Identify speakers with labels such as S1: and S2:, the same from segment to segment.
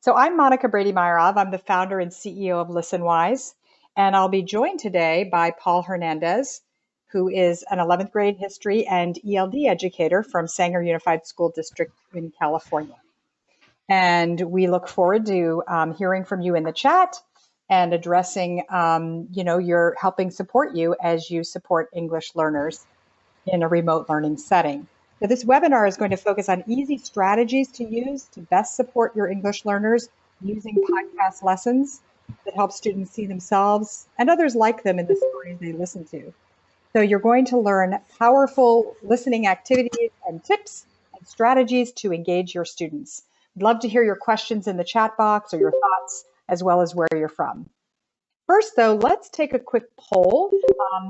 S1: So I'm Monica Brady-Myerov. I'm the founder and CEO of Listenwise, and I'll be joined today by Paul Hernandez, who is an 11th grade history and ELD educator from Sanger Unified School District in California. And we look forward to hearing from you in the chat and addressing, your helping support you as you support English learners in a remote learning setting. So this webinar is going to focus on easy strategies to use to best support your English learners using podcast lessons that help students see themselves and others like them in the stories they listen to. So you're going to learn powerful listening activities and tips and strategies to engage your students. I'd love to hear your questions in the chat box or your thoughts, as well as where you're from. First, though, let's take a quick poll.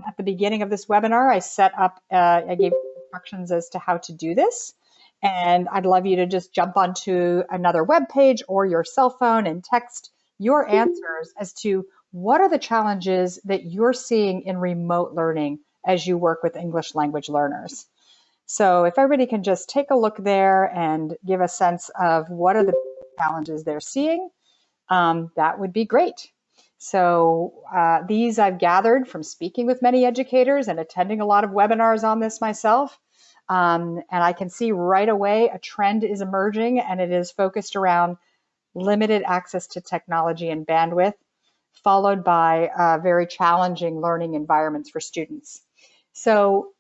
S1: At the beginning of this webinar, I gave instructions as to how to do this. And I'd love you to just jump onto another web page or your cell phone and text your answers as to what are the challenges that you're seeing in remote learning as you work with English language learners. So if everybody can just take a look there and give a sense of what are the challenges they're seeing, that would be great. So these I've gathered from speaking with many educators and attending a lot of webinars on this myself. And I can see right away a trend is emerging, and it is focused around limited access to technology and bandwidth, followed by very challenging learning environments for students. So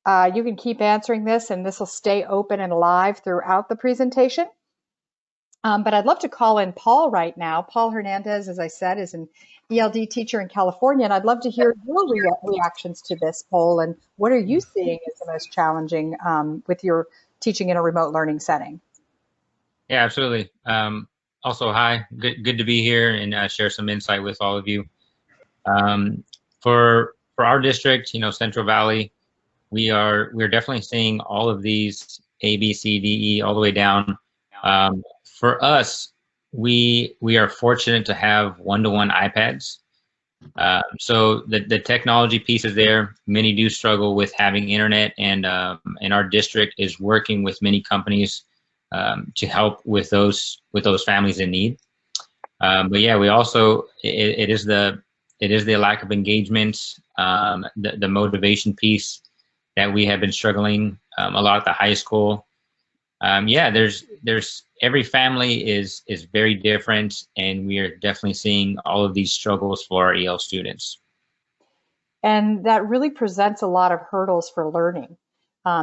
S1: you can keep answering this, and this will stay open and live throughout the presentation. But I'd love to call in Paul right now. Paul Hernandez, as I said, is an ELD teacher in California, and I'd love to hear your reactions to this poll and what are you seeing as the most challenging with your teaching in a remote learning setting?
S2: Yeah, absolutely. Also, hi, good to be here and share some insight with all of you. For our district, Central Valley, we're definitely seeing all of these A, B, C, D, E, all the way down. For us, we are fortunate to have one-to-one iPads. So the technology piece is there. Many do struggle with having internet, and our district is working with many companies to help with those families in need. But yeah, we also it is the lack of engagement, the motivation piece that we have been struggling a lot at the high school. Yeah, there's every family is very different, and we are definitely seeing all of these struggles for our EL students.
S1: And that really presents a lot of hurdles for learning.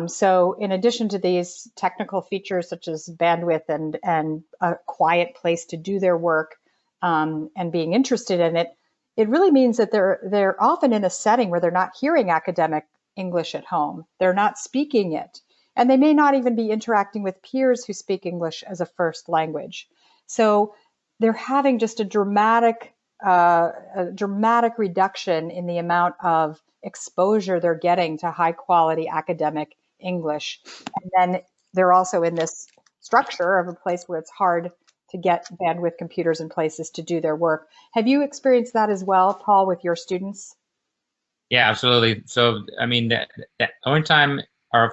S1: So in addition to these technical features such as bandwidth and a quiet place to do their work and being interested in it, it really means that they're often in a setting where they're not hearing academic English at home. They're not speaking it. And they may not even be interacting with peers who speak English as a first language. So they're having just a dramatic reduction in the amount of exposure they're getting to high quality academic English. And then they're also in this structure of a place where it's hard to get bandwidth computers in places to do their work. Have you experienced that as well, Paul, with your students?
S2: Yeah, absolutely. So, I mean, that only time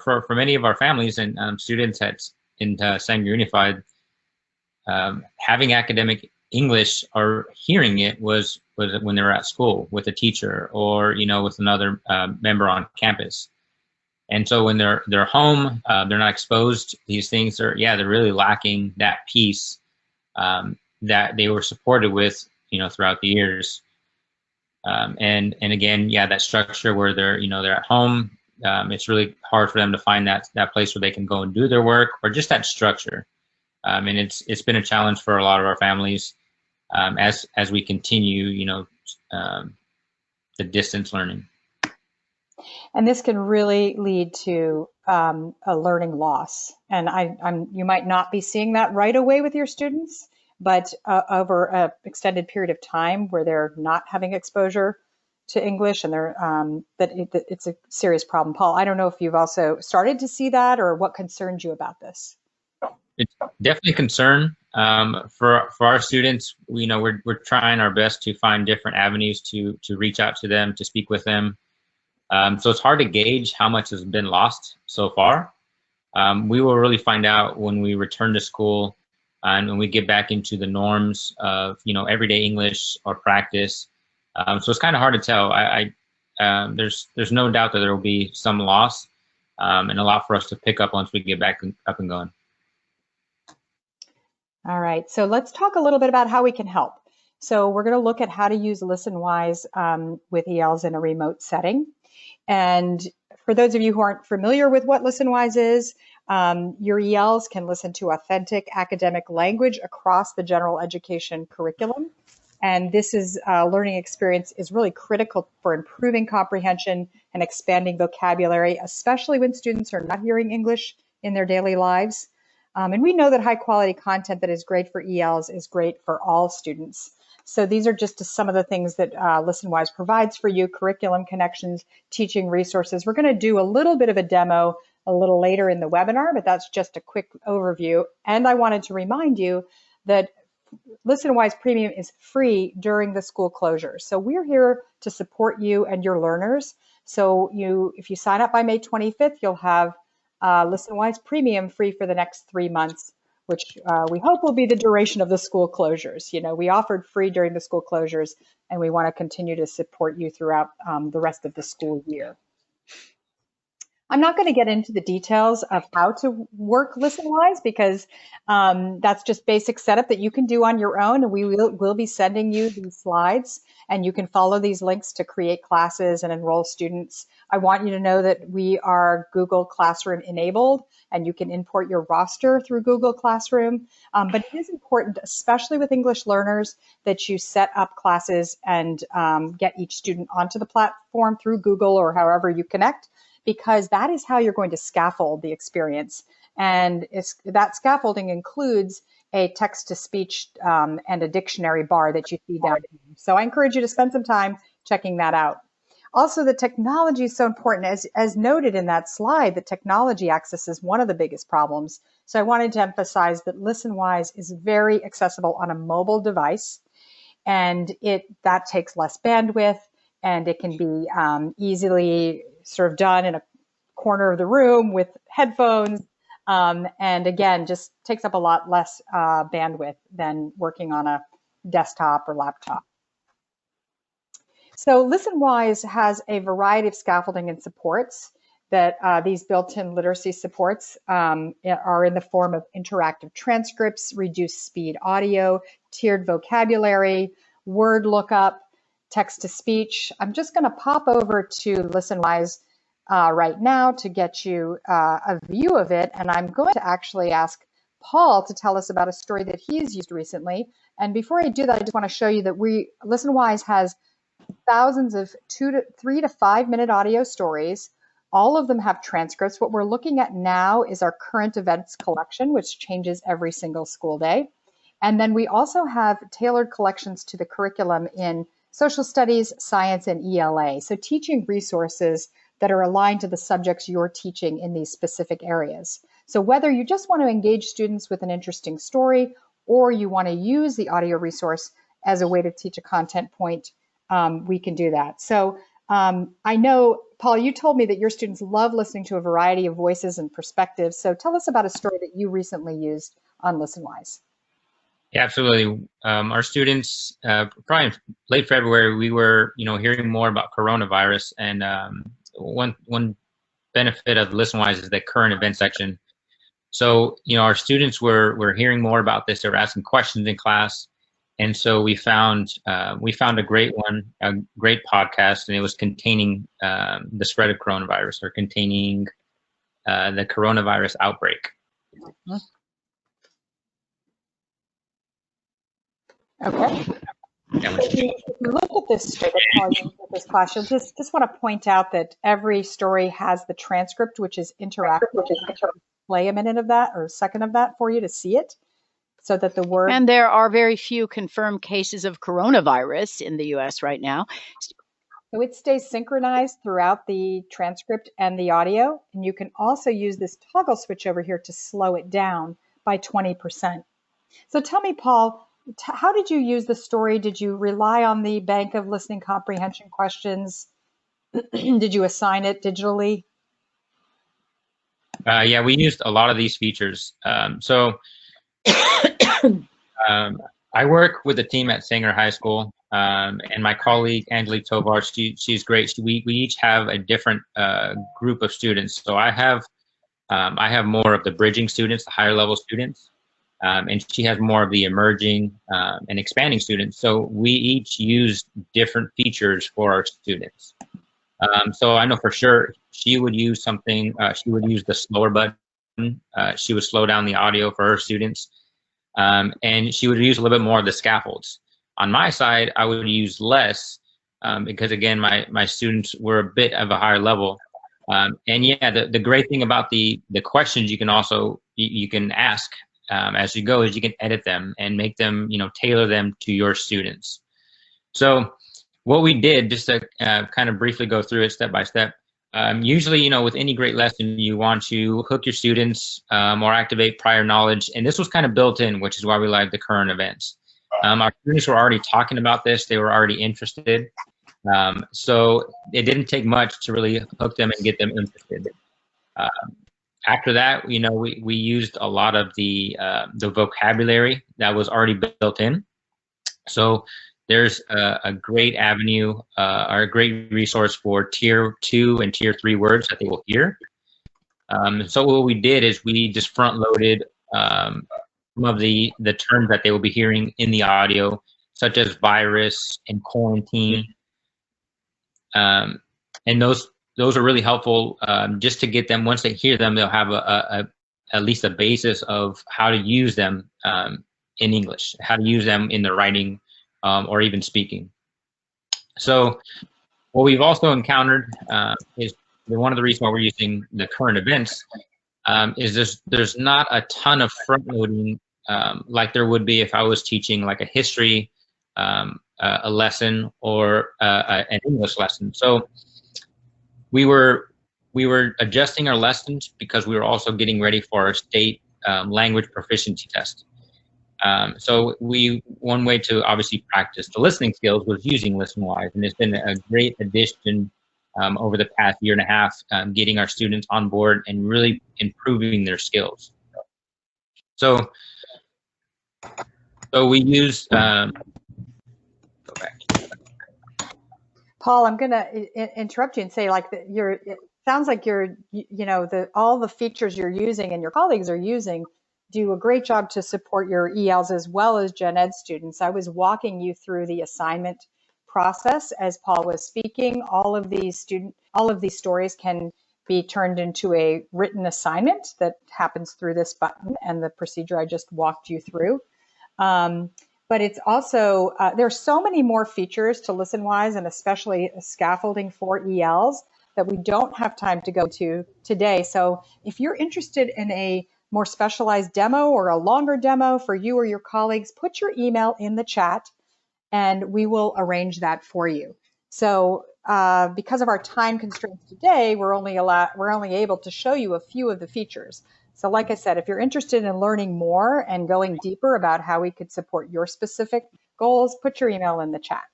S2: for many of our families and students in Sanger Unified, having academic English or hearing it was when they were at school with a teacher or with another member on campus. And so when they're home, they're not exposed to these things. They're really lacking that piece that they were supported with throughout the years. And again, that structure where they're at home. It's really hard for them to find that place where they can go and do their work, or just that structure. And it's been a challenge for a lot of our families as we continue, the distance learning.
S1: And this can really lead to a learning loss. And you might not be seeing that right away with your students, but over an extended period of time where they're not having exposure to English, and it's a serious problem. Paul, I don't know if you've also started to see that, or what concerns you about this.
S2: It's definitely a concern for our students. We're trying our best to find different avenues to reach out to them, to speak with them. So it's hard to gauge how much has been lost so far. We will really find out when we return to school and when we get back into the norms of everyday English or practice. So it's kind of hard to tell. There's no doubt that there will be some loss, and a lot for us to pick up once we get back up and going.
S1: All right, so let's talk a little bit about how we can help. So we're going to look at how to use Listenwise with ELs in a remote setting. And for those of you who aren't familiar with what Listenwise is, your ELs can listen to authentic academic language across the general education curriculum. And this learning experience is really critical for improving comprehension and expanding vocabulary, especially when students are not hearing English in their daily lives. And we know that high quality content that is great for ELs is great for all students. So these are just some of the things that Listenwise provides for you: curriculum connections, teaching resources. We're going to do a little bit of a demo a little later in the webinar, but that's just a quick overview. And I wanted to remind you that Listenwise Premium is free during the school closure. So we're here to support you and your learners. So if you sign up by May 25th, you'll have Listenwise Premium free for the next 3 months, which we hope will be the duration of the school closures. We offered free during the school closures, and we want to continue to support you throughout the rest of the school year. I'm not going to get into the details of how to work Listenwise because that's just basic setup that you can do on your own. And we will be sending you these slides, and you can follow these links to create classes and enroll students. I want you to know that we are Google Classroom enabled, and you can import your roster through Google Classroom. But it is important, especially with English learners, that you set up classes and get each student onto the platform through Google or however you connect, because that is how you're going to scaffold the experience. And that scaffolding includes a text-to-speech and a dictionary bar that you see down here. So I encourage you to spend some time checking that out. Also, the technology is so important. As noted in that slide, the technology access is one of the biggest problems. So I wanted to emphasize that Listenwise is very accessible on a mobile device, and that takes less bandwidth, and it can be easily sort of done in a corner of the room with headphones, and again, just takes up a lot less bandwidth than working on a desktop or laptop. So Listenwise has a variety of scaffolding and supports that these built-in literacy supports are in the form of interactive transcripts, reduced speed audio, tiered vocabulary, word lookup, text-to-speech. I'm just going to pop over to Listenwise right now to get you a view of it, and I'm going to actually ask Paul to tell us about a story that he's used recently. And before I do that, I just want to show you that Listenwise has thousands of 3 to 5 minute audio stories. All of them have transcripts. What we're looking at now is our current events collection, which changes every single school day. And then we also have tailored collections to the curriculum in social studies, science, and ELA. So teaching resources that are aligned to the subjects you're teaching in these specific areas. So whether you just want to engage students with an interesting story, or you want to use the audio resource as a way to teach a content point, we can do that. So I know, Paul, you told me that your students love listening to a variety of voices and perspectives. So tell us about a story that you recently used on Listenwise.
S2: Yeah, absolutely. Our students, probably in late February, we were, hearing more about coronavirus, and one benefit of Listenwise is the current event section. So, our students were hearing more about this. They were asking questions in class, and so we found a great one, a great podcast, and it was containing the spread of coronavirus, or containing the coronavirus outbreak.
S1: Mm-hmm. Okay.
S2: Yeah,
S1: If you look at this class, you'll just want to point out that every story has the transcript, which is interactive. Play a minute of that or a second of that for you to see it, so that the word.
S3: And there are very few confirmed cases of coronavirus in the U.S. right now.
S1: So it stays synchronized throughout the transcript and the audio. And you can also use this toggle switch over here to slow it down by 20%. So tell me, Paul, how did you use the story? Did you rely on the bank of listening comprehension questions? Did you assign it digitally?
S2: Yeah, we used a lot of these features. So I work with a team at Sanger High School, and my colleague Angelique Tovar, she's great. We each have a different group of students. So I have more of the bridging students, the higher level students, and she has more of the emerging and expanding students. So we each use different features for our students. So I know for sure she would use something. She would use the slower button. She would slow down the audio for her students. And she would use a little bit more of the scaffolds. On my side, I would use less because, again, my students were a bit of a higher level. And yeah, the great thing about the questions you can also you can ask as you go is you can edit them and make them, tailor them to your students. So what we did, just to kind of briefly go through it step by step, usually, with any great lesson, you want to hook your students or activate prior knowledge. And this was kind of built in, which is why we like the current events. Our students were already talking about this. They were already interested. So it didn't take much to really hook them and get them interested. After that, we used a lot of the vocabulary that was already built in. So there's a great avenue or a great resource for tier 2 and tier 3 words that they will hear. So what we did is we just front loaded some of the terms that they will be hearing in the audio, such as virus and quarantine. And those are really helpful just to get them, once they hear them, they'll have at least a basis of how to use them in English, how to use them in the writing or even speaking. So what we've also encountered is one of the reasons why we're using the current events is there's not a ton of front loading like there would be if I was teaching like a history, a lesson, or an English lesson. So we were adjusting our lessons because we were also getting ready for our state language proficiency test. So one way to obviously practice the listening skills was using Listenwise, and it's been a great addition over the past year and a half, getting our students on board and really improving their skills. So we use, go back.
S1: Paul, I'm going to interrupt you and say, like, it sounds like all the features you're using and your colleagues are using do a great job to support your ELs as well as gen ed students. I was walking you through the assignment process as Paul was speaking. All of these stories can be turned into a written assignment that happens through this button and the procedure I just walked you through. But it's also, there's so many more features to Listenwise, and especially scaffolding for ELs, that we don't have time to go to today. So if you're interested in a more specialized demo or a longer demo for you or your colleagues, put your email in the chat and we will arrange that for you. So because of our time constraints today, we're only able to show you a few of the features. So like I said, if you're interested in learning more and going deeper about how we could support your specific goals, put your email in the chat.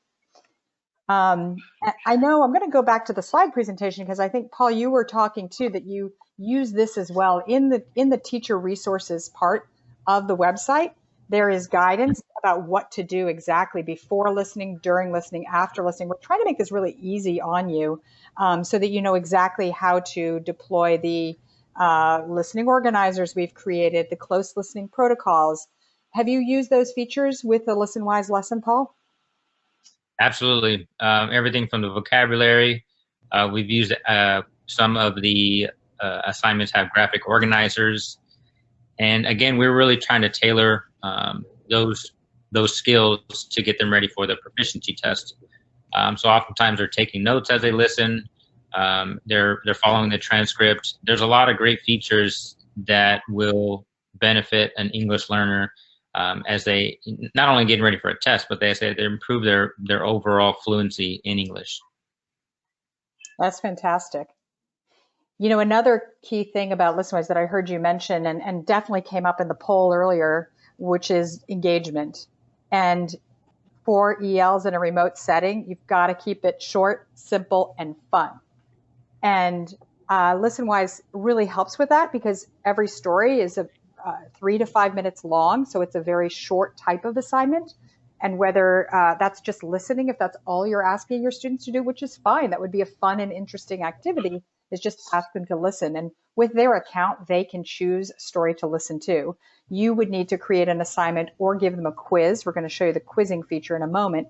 S1: I know I'm going to go back to the slide presentation because I think, Paul, you were talking too that you use this as well in the teacher resources part of the website. There is guidance about what to do exactly before listening, during listening, after listening. We're trying to make this really easy on you so that you know exactly how to deploy the listening organizers we've created, the close listening protocols. Have you used those features with the Listenwise lesson, Paul?
S2: Absolutely. Everything from the vocabulary. We've used some of the assignments have graphic organizers. And again, we're really trying to tailor those skills to get them ready for the proficiency test. So oftentimes they're taking notes as they listen. They're following the transcript. There's a lot of great features that will benefit an English learner as they not only getting ready for a test, but they improve their overall fluency in English.
S1: That's fantastic. You know, another key thing about Listenwise that I heard you mention and definitely came up in the poll earlier, which is engagement. And for ELs in a remote setting, you've got to keep it short, simple, and fun. And Listenwise really helps with that because every story is 3 to 5 minutes long, so it's a very short type of assignment. And whether that's just listening, if that's all you're asking your students to do, which is fine, that would be a fun and interesting activity, is just ask them to listen. And with their account, they can choose a story to listen to. You would need to create an assignment or give them a quiz. We're going to show you the quizzing feature in a moment.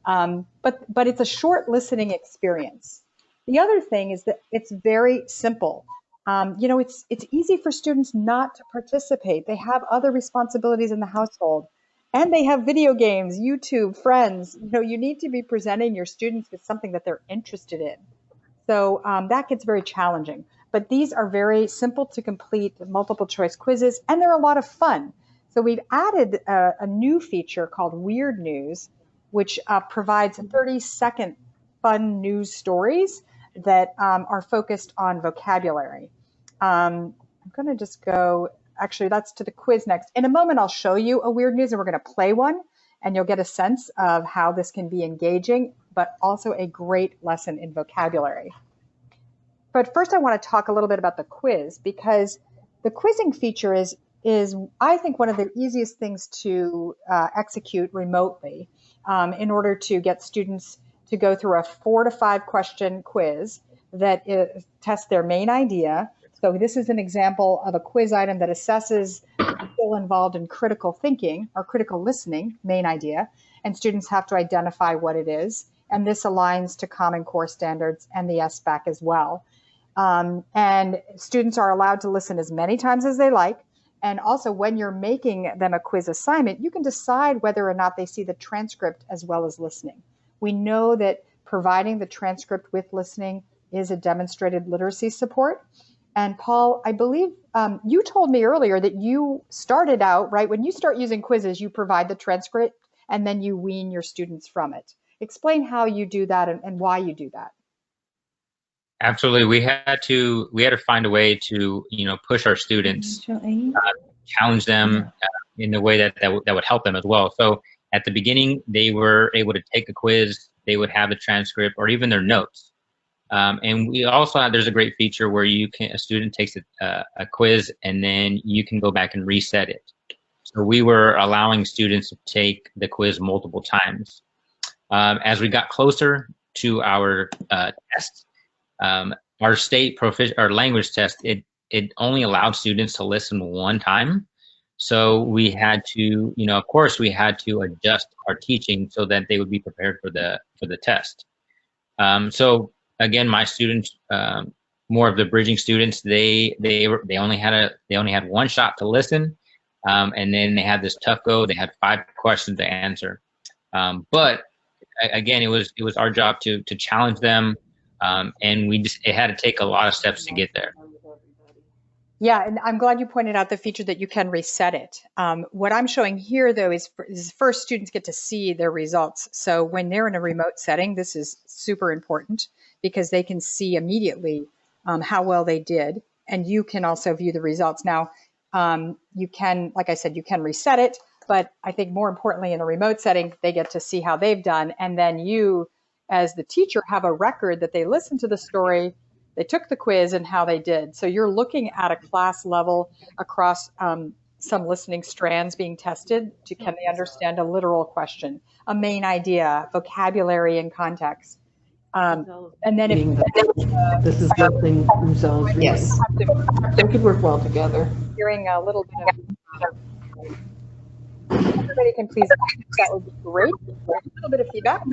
S1: But it's a short listening experience. The other thing is that it's very simple. It's easy for students not to participate. They have other responsibilities in the household, and they have video games, YouTube, friends. You need to be presenting your students with something that they're interested in. So that gets very challenging. But these are very simple to complete multiple choice quizzes, and they're a lot of fun. So we've added a new feature called Weird News, which provides 30-second fun news stories that are focused on vocabulary. I'm going to just go, actually, that's to the quiz next. In a moment, I'll show you a Weird News, and we're going to play one, and you'll get a sense of how this can be engaging, but also a great lesson in vocabulary. But first, I want to talk a little bit about the quiz, because the quizzing feature is I think, one of the easiest things to execute remotely in order to get students to go through a 4 to 5 question quiz that tests their main idea. So this is an example of a quiz item that assesses people involved in critical thinking or critical listening, main idea, and students have to identify what it is. And this aligns to Common Core standards and the SBAC as well. And students are allowed to listen as many times as they like. And also, when you're making them a quiz assignment, you can decide whether or not they see the transcript as well as listening. We know that providing the transcript with listening is a demonstrated literacy support. And Paul, I believe you told me earlier that you started out, right, when you start using quizzes, you provide the transcript and then you wean your students from it. Explain how you do that and why you do that.
S2: Absolutely, we had to find a way to push our students, challenge them in a way that would help them as well. So at the beginning, they were able to take a quiz, they would have a transcript or even their notes. And we also there's a great feature where a student takes a quiz and then you can go back and reset it. So we were allowing students to take the quiz multiple times. As we got closer to our test, our state our language test, it only allowed students to listen one time. So we had to, of course, we had to adjust our teaching so that they would be prepared for the test. So again, my students, more of the bridging students, they only had one shot to listen, and then they had this tough go. They had 5 questions to answer. But again, it was our job to challenge them. And it had to take a lot of steps to get there.
S1: Yeah, and I'm glad you pointed out the feature that you can reset it. What I'm showing here, though, is first students get to see their results. So when they're in a remote setting, this is super important because they can see immediately how well they did, and you can also view the results. Now, you can, like I said, you can reset it, but I think more importantly in a remote setting, they get to see how they've done, and then you, as the teacher, have a record that they listened to the story, they took the quiz, and how they did. So you're looking at a class level across some listening strands being tested to can they understand a literal question, a main idea, vocabulary and context. And then if
S4: this is something themselves.
S1: Yes,
S4: They could work well together.
S1: Hearing a little bit of everybody can please, that would be great. A little bit of feedback.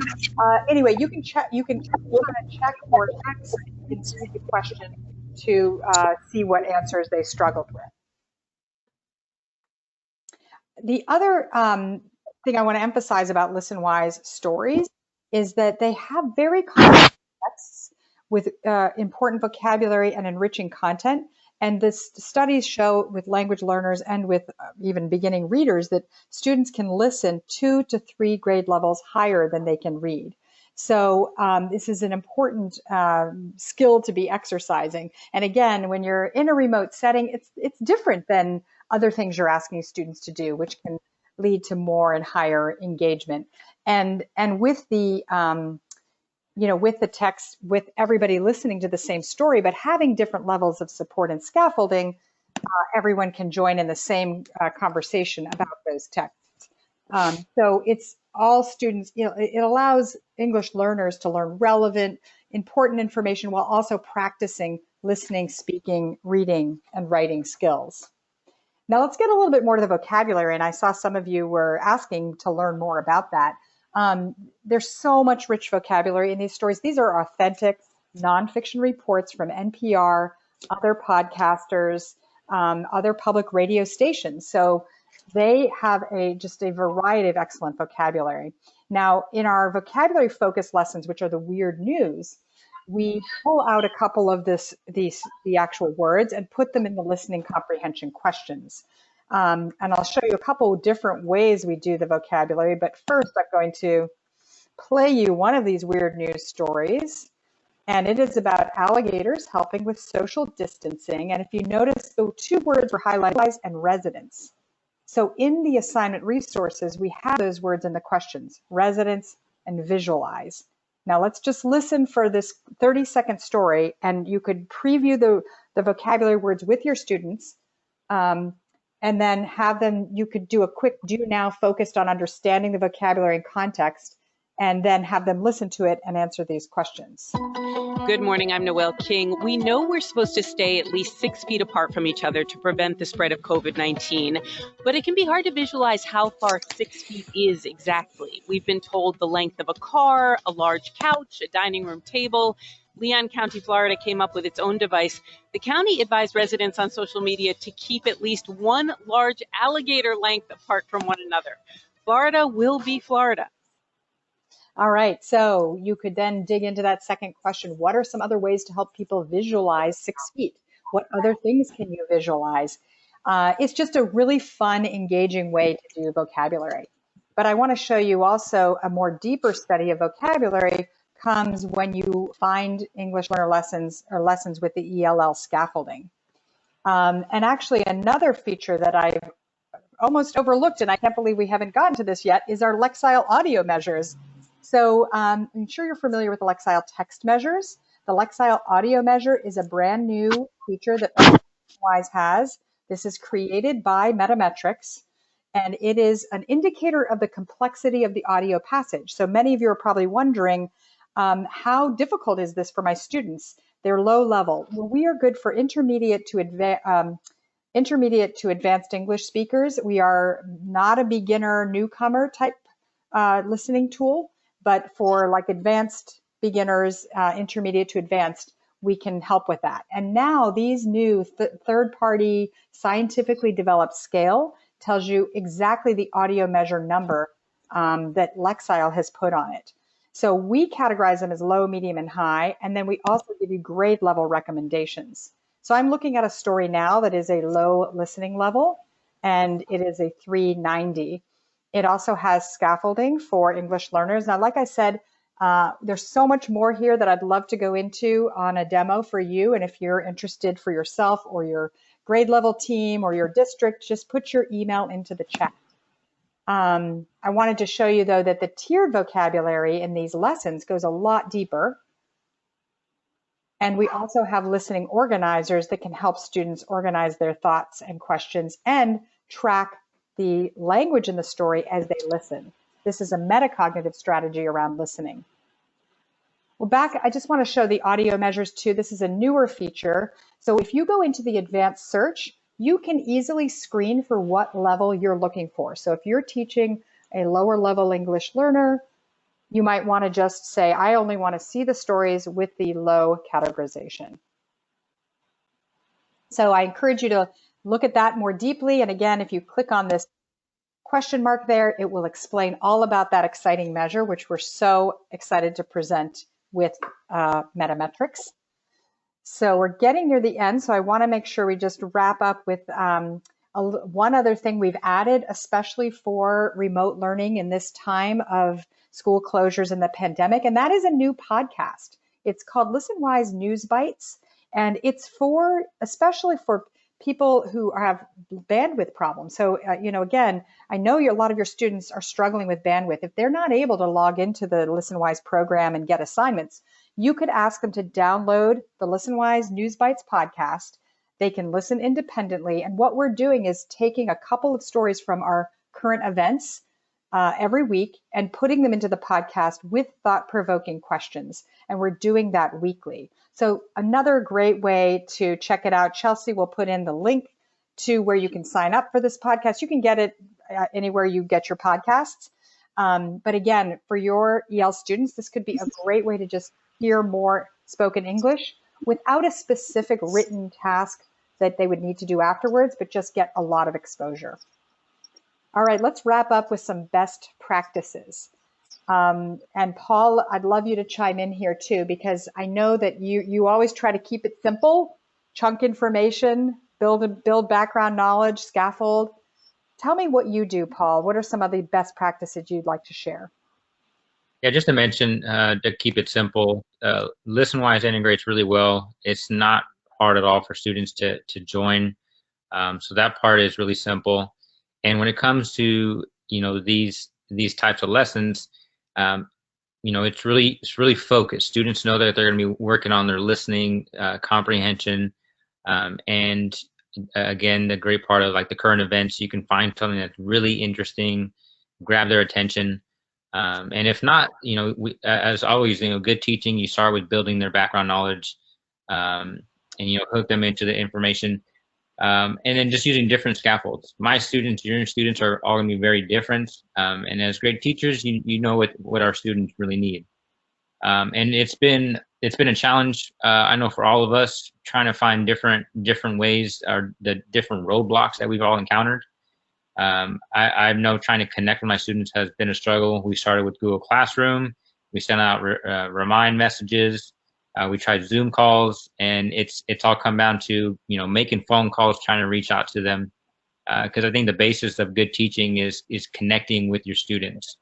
S1: Anyway, you can check. You can check or text inside the question to see what answers they struggled with. The other thing I want to emphasize about Listenwise stories is that they have very complex texts with important vocabulary and enriching content. And the studies show with language learners and with even beginning readers that students can listen 2 to 3 grade levels higher than they can read. So this is an important skill to be exercising. And again, when you're in a remote setting, it's different than other things you're asking students to do, which can lead to more and higher engagement. And with the with the text, with everybody listening to the same story, but having different levels of support and scaffolding, everyone can join in the same conversation about those texts. So it's all students, it allows English learners to learn relevant, important information while also practicing listening, speaking, reading, and writing skills. Now let's get a little bit more to the vocabulary, and I saw some of you were asking to learn more about that. There's so much rich vocabulary in these stories. These are authentic nonfiction reports from NPR, other podcasters, other public radio stations. So they have just a variety of excellent vocabulary. Now, in our vocabulary focused lessons, which are the weird news, we pull out a couple of the actual words and put them in the listening comprehension questions. And I'll show you a couple of different ways we do the vocabulary, but first I'm going to play you one of these weird news stories. And it is about alligators helping with social distancing. And if you notice, the two words were highlighted, and residence. So in the assignment resources, we have those words in the questions, residence and visualize. Now let's just listen for this 30-second story, and you could preview the vocabulary words with your students, and then have them, you could do a quick do now focused on understanding the vocabulary and context, and then have them listen to it and answer these questions.
S5: Good morning, I'm Noelle King. We know we're supposed to stay at least 6 feet apart from each other to prevent the spread of COVID-19, but it can be hard to visualize how far 6 feet is exactly. We've been told the length of a car, a large couch, a dining room table. Leon County, Florida came up with its own device. The county advised residents on social media to keep at least one large alligator length apart from one another. Florida will be Florida.
S1: All right, so you could then dig into that second question. What are some other ways to help people visualize 6 feet? What other things can you visualize? It's just a really fun, engaging way to do vocabulary. But I want to show you also a more deeper study of vocabulary comes when you find English learner lessons or lessons with the ELL scaffolding. And actually another feature that I've almost overlooked, and I can't believe we haven't gotten to this yet, is our Lexile audio measures. So I'm sure you're familiar with the Lexile text measures. The Lexile audio measure is a brand new feature that Listenwise has. This is created by Metametrics, and it is an indicator of the complexity of the audio passage. So many of you are probably wondering, how difficult is this for my students? They're low level. Well, we are good for intermediate to advanced English speakers. We are not a beginner newcomer type listening tool, but for like advanced beginners, intermediate to advanced, we can help with that. And now these new third-party scientifically developed scale tells you exactly the audio measure number that Lexile has put on it. So we categorize them as low, medium, and high, and then we also give you grade level recommendations. So I'm looking at a story now that is a low listening level, and it is a 390. It also has scaffolding for English learners. Now, like I said, there's so much more here that I'd love to go into on a demo for you. And if you're interested for yourself or your grade level team or your district, just put your email into the chat. I wanted to show you, though, that the tiered vocabulary in these lessons goes a lot deeper. And we also have listening organizers that can help students organize their thoughts and questions and track the language in the story as they listen. This is a metacognitive strategy around listening. Well, back, I just want to show the audio measures too. This is a newer feature. So if you go into the advanced search, you can easily screen for what level you're looking for. So if you're teaching a lower level English learner, you might want to just say, I only want to see the stories with the low categorization. So I encourage you to look at that more deeply. And again, if you click on this question mark there, it will explain all about that exciting measure, which we're so excited to present with Metametrics. So we're getting near the end, so I want to make sure we just wrap up with one other thing we've added, especially for remote learning in this time of school closures and the pandemic, and that is a new podcast. It's called Listenwise News Bites, and it's for, especially for people who have bandwidth problems. So, again, I know a lot of your students are struggling with bandwidth. If they're not able to log into the Listenwise program and get assignments, you could ask them to download the Listenwise News Bites podcast. They can listen independently. And what we're doing is taking a couple of stories from our current events every week and putting them into the podcast with thought-provoking questions. And we're doing that weekly. So another great way to check it out, Chelsea will put in the link to where you can sign up for this podcast. You can get it anywhere you get your podcasts. But again, for your EL students, this could be a great way to just hear more spoken English without a specific written task that they would need to do afterwards, but just get a lot of exposure. All right, let's wrap up with some best practices. And Paul, I'd love you to chime in here too, because I know that you always try to keep it simple, chunk information, build background knowledge, scaffold. Tell me what you do, Paul. What are some of the best practices you'd like to share?
S2: Yeah, just to mention, to keep it simple, Listenwise integrates really well. It's not hard at all for students to join. So that part is really simple. And when it comes to, these types of lessons, it's really focused. Students know that they're going to be working on their listening, comprehension, and again, the great part of like the current events, you can find something that's really interesting, grab their attention. And if not, as always, good teaching, you start with building their background knowledge, and hook them into the information. And then just using different scaffolds. My students, your students are all going to be very different. And as great teachers, you know what our students really need. And it's been a challenge. I know for all of us trying to find different ways or the different roadblocks that we've all encountered. I know trying to connect with my students has been a struggle. We started with Google Classroom. We sent out remind messages. We tried Zoom calls, and it's all come down to making phone calls, trying to reach out to them, because I think the basis of good teaching is connecting with your students.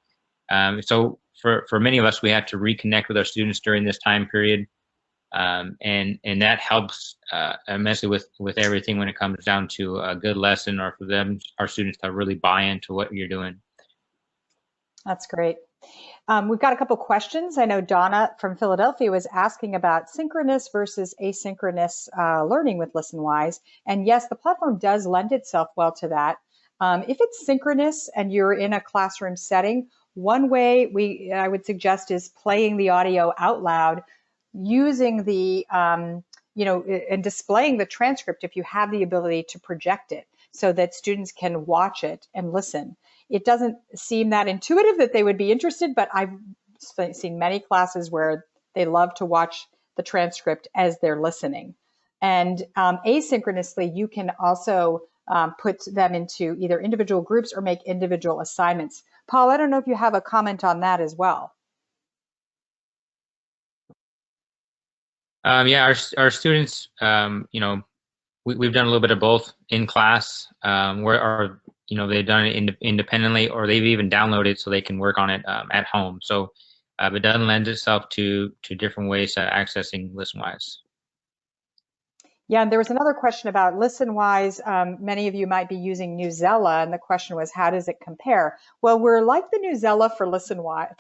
S2: So for many of us, we had to reconnect with our students during this time period, and that helps immensely with everything when it comes down to a good lesson, or for them, our students, to really buy into what you're doing.
S1: That's great. We've got a couple questions. I know Donna from Philadelphia was asking about synchronous versus asynchronous learning with Listenwise. And yes, the platform does lend itself well to that. If it's synchronous and you're in a classroom setting, one way I would suggest is playing the audio out loud, using the, and displaying the transcript if you have the ability to project it so that students can watch it and listen. It doesn't seem that intuitive that they would be interested, but I've seen many classes where they love to watch the transcript as they're listening. And asynchronously, you can also put them into either individual groups or make individual assignments. Paul, I don't know if you have a comment on that as well.
S2: Yeah, our students, we've done a little bit of both in class, where they've done it independently, or they've even downloaded so they can work on it at home. So it doesn't lend itself to different ways of accessing Listenwise.
S1: Yeah, and there was another question about Listenwise. Many of you might be using Newsela, and the question was, how does it compare? Well, we're like the Newsela for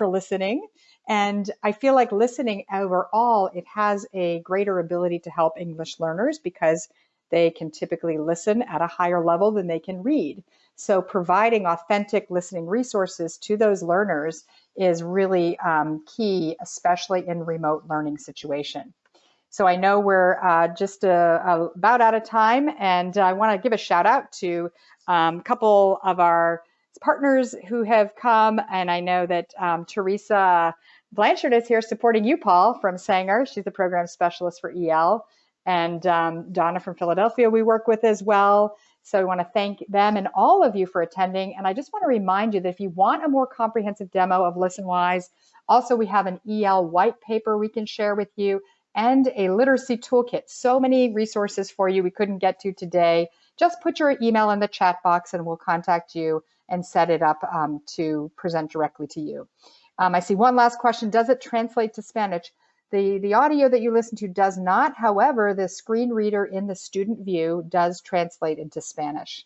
S1: listening, and I feel like listening overall, it has a greater ability to help English learners because they can typically listen at a higher level than they can read. So providing authentic listening resources to those learners is really key, especially in remote learning situation. So I know we're just about out of time, and I want to give a shout out to a couple of our partners who have come, and I know that Teresa Blanchard is here supporting you, Paul, from Sanger. She's the program specialist for EL, and Donna from Philadelphia we work with as well. So I want to thank them and all of you for attending, and I just want to remind you that if you want a more comprehensive demo of Listenwise, also we have an EL white paper we can share with you, and a literacy toolkit. So many resources for you we couldn't get to today. Just put your email in the chat box and we'll contact you and set it up to present directly to you. I see one last question. Does it translate to Spanish? The audio that you listen to does not. However, the screen reader in the student view does translate into Spanish.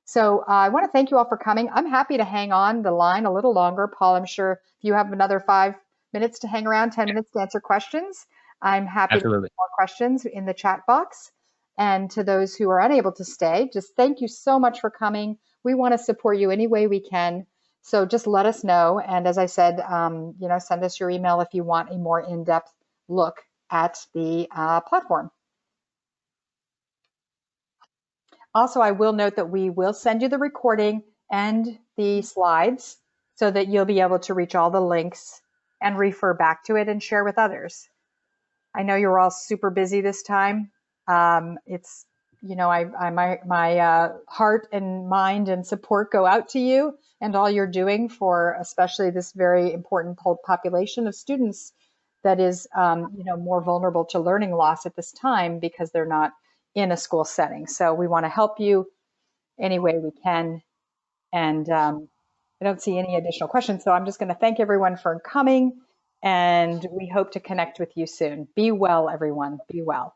S1: So I want to thank you all for coming. I'm happy to hang on the line a little longer. Paul, I'm sure if you have another 5 minutes to hang around, 10 minutes to answer questions, I'm happy
S2: Absolutely.
S1: to take more questions in the chat box. And to those who are unable to stay, just thank you so much for coming. We want to support you any way we can. So just let us know. And as I said, send us your email if you want a more in-depth look at the platform. Also, I will note that we will send you the recording and the slides so that you'll be able to reach all the links and refer back to it and share with others. I know you're all super busy this time. It's, my heart and mind and support go out to you and all you're doing for especially this very important population of students that is, more vulnerable to learning loss at this time because they're not in a school setting. So we want to help you any way we can. And I don't see any additional questions. So I'm just going to thank everyone for coming, and we hope to connect with you soon. Be well, everyone. Be well.